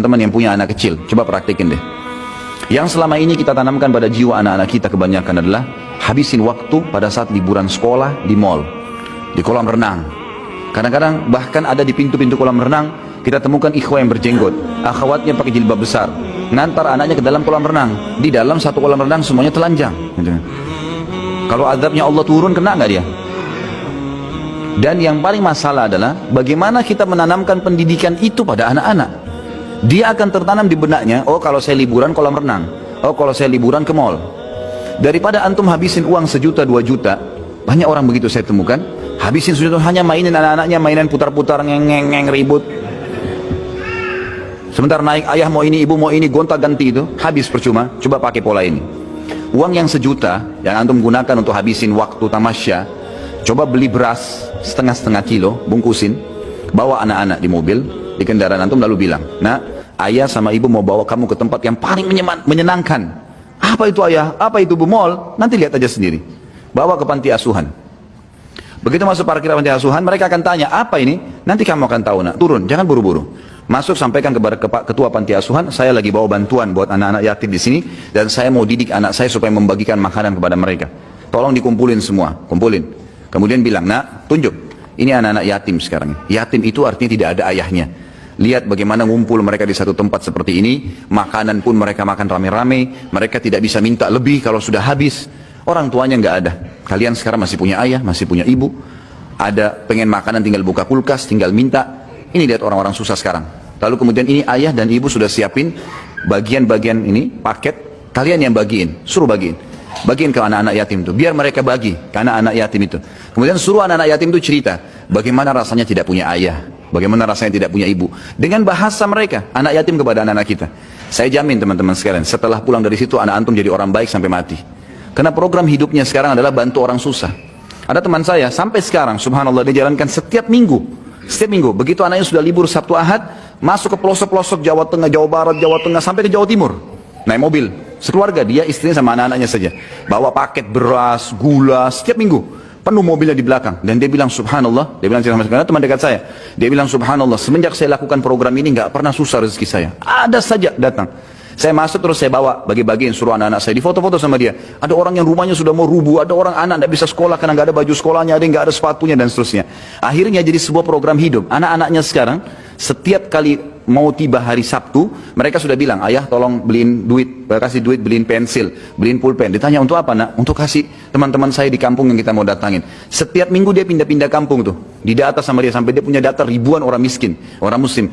teman-teman yang punya anak kecil, coba praktikin deh. Yang selama ini kita tanamkan pada jiwa anak-anak kita kebanyakan adalah habisin waktu pada saat liburan sekolah di mall, di kolam renang. Kadang-kadang bahkan ada di pintu-pintu kolam renang kita temukan ikhwah yang berjenggot, akhwatnya pakai jilbab besar, ngantar anaknya ke dalam kolam renang. Di dalam satu kolam renang semuanya telanjang. Kalau azabnya Allah turun, kena nggak dia? Dan yang paling masalah adalah bagaimana kita menanamkan pendidikan itu pada anak-anak. Dia akan tertanam di benaknya, oh kalau saya liburan kolam renang, oh kalau saya liburan ke mall. Daripada antum habisin uang 1 juta 2 juta, banyak orang begitu saya temukan, habisin 1 juta hanya mainin anak-anaknya, mainan putar-putar, ngeng-ngeng, ribut. Sebentar naik, ayah mau ini, ibu mau ini, gonta-ganti itu, habis percuma. Coba pakai pola ini. Uang yang 1 juta, yang antum gunakan untuk habisin waktu tamasya, coba beli beras setengah-setengah kilo, bungkusin, bawa anak-anak di mobil, di kendaraan antum, lalu bilang, nah, ayah sama ibu mau bawa kamu ke tempat yang paling menyenangkan. Apa itu ayah? Apa itu bu? Mall? Nanti lihat aja sendiri. Bawa ke panti asuhan. Begitu masuk parkiran panti asuhan, mereka akan tanya, apa ini? Nanti kamu akan tahu nak, turun, jangan buru-buru. Masuk, sampaikan kepada ketua panti asuhan, saya lagi bawa bantuan buat anak-anak yatim di sini, dan saya mau didik anak saya supaya membagikan makanan kepada mereka. Tolong dikumpulin semua, kumpulin. Kemudian bilang, nak, tunjuk, ini anak-anak yatim sekarang. Yatim itu artinya tidak ada ayahnya. Lihat bagaimana ngumpul mereka di satu tempat seperti ini, makanan pun mereka makan rame-rame, mereka tidak bisa minta lebih kalau sudah habis. Orang tuanya nggak ada. Kalian sekarang masih punya ayah, masih punya ibu, ada pengen makanan tinggal buka kulkas, tinggal minta. Ini lihat orang-orang susah sekarang. Lalu kemudian ini ayah dan ibu sudah siapin bagian-bagian ini, paket, kalian yang bagiin, suruh bagiin. Bagiin ke anak-anak yatim itu, biar mereka bagi ke anak-anak yatim itu. Kemudian suruh anak-anak yatim itu cerita, bagaimana rasanya tidak punya ayah, bagaimana rasanya tidak punya ibu. Dengan bahasa mereka, anak yatim kepada anak-anak kita. Saya jamin teman-teman sekalian, setelah pulang dari situ anak antum jadi orang baik sampai mati. Karena program hidupnya sekarang adalah bantu orang susah. Ada teman saya, sampai sekarang, subhanallah, dia jalankan setiap minggu. Setiap minggu, begitu anaknya sudah libur Sabtu Ahad, masuk ke pelosok-pelosok Jawa Tengah, Jawa Barat, Jawa Tengah, sampai ke Jawa Timur. Naik mobil, sekeluarga, dia istrinya sama anak-anaknya saja. Bawa paket beras, gula, setiap minggu. Penuh mobilnya di belakang. Dan dia bilang, subhanallah, dia bilang sama teman dekat saya. Dia bilang, subhanallah, semenjak saya lakukan program ini, nggak pernah susah rezeki saya. Ada saja datang. Saya masuk terus saya bawa bagi-bagiin, suruh anak-anak saya di foto-foto sama dia. Ada orang yang rumahnya sudah mau rubuh, ada orang anak tidak bisa sekolah karena nggak ada baju sekolahnya, ada yang nggak ada sepatunya dan seterusnya. Akhirnya jadi sebuah program hidup. Anak-anaknya sekarang setiap kali mau tiba hari Sabtu, mereka sudah bilang, ayah tolong beliin duit, kasih duit beliin pensil, beliin pulpen. Ditanya untuk apa nak? Untuk kasih teman-teman saya di kampung yang kita mau datangin. Setiap minggu dia pindah-pindah kampung tuh, didata sama dia sampai dia punya data ribuan orang miskin, orang muslim.